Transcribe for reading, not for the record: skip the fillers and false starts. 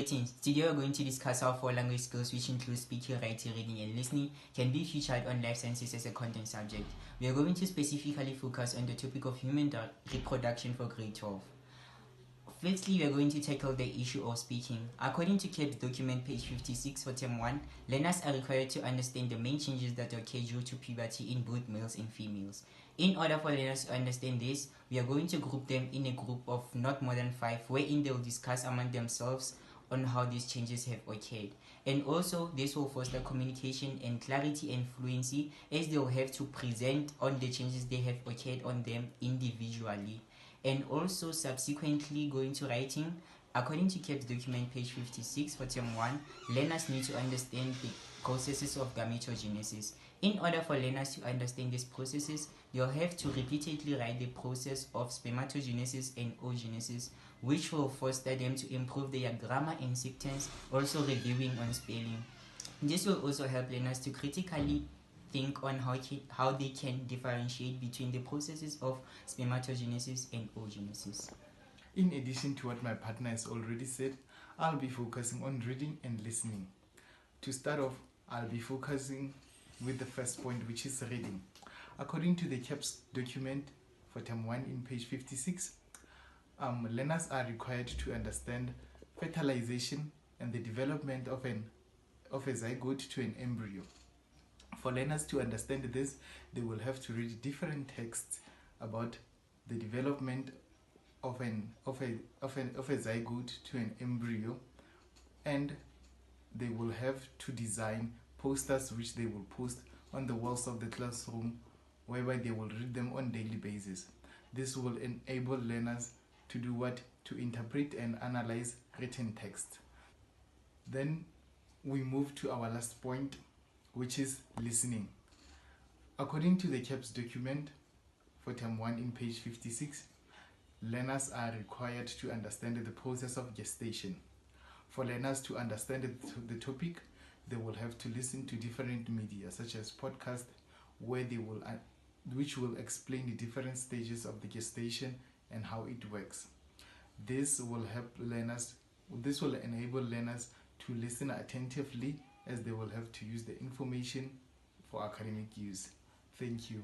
Greetings. Today we're going to discuss how 4 language skills, which include speaking, writing, reading, and listening, can be featured on life sciences as a content subject. We are going to specifically focus on the topic of human reproduction for grade 12. Firstly, we are going to tackle the issue of speaking. According to KEBS document page 56 for term 1, learners are required to understand the main changes that occur due to puberty in both males and females. In order for learners to understand this, we are going to group them in a group of not more than 5, wherein they will discuss among themselves on how these changes have occurred. And also, this will foster communication and clarity and fluency, as they will have to present on the changes they have occurred on them individually. And also, subsequently going to writing, according to KEBS document page 56 for term 1, learners need to understand the processes of gametogenesis. In order for learners to understand these processes, they'll have to repeatedly write the process of spermatogenesis and oogenesis, which will foster them to improve their grammar and sentence, also reviewing on spelling. This will also help learners to critically think on how they can differentiate between the processes of spermatogenesis and oogenesis. In addition to what my partner has already said, I'll be focusing on reading and listening. To start off, I'll be focusing with the first point, which is reading. According to the KEBS document for term 1 in page 56, learners are required to understand fertilization and the development of a zygote to an embryo. For learners to understand this, they will have to read different texts about the development of a zygote to an embryo, and they will have to design posters which they will post on the walls of the classroom, whereby they will read them on a daily basis. This will enable learners to do what? To interpret and analyze written text. Then we move to our last point, which is listening. According to the KEBS document for term 1 in page 56, learners are required to understand the process of gestation. For learners to understand the topic, they will have to listen to different media, such as podcasts, which will explain the different stages of the gestation and how it works. This will enable learners to listen attentively, as they will have to use the information for academic use. Thank you.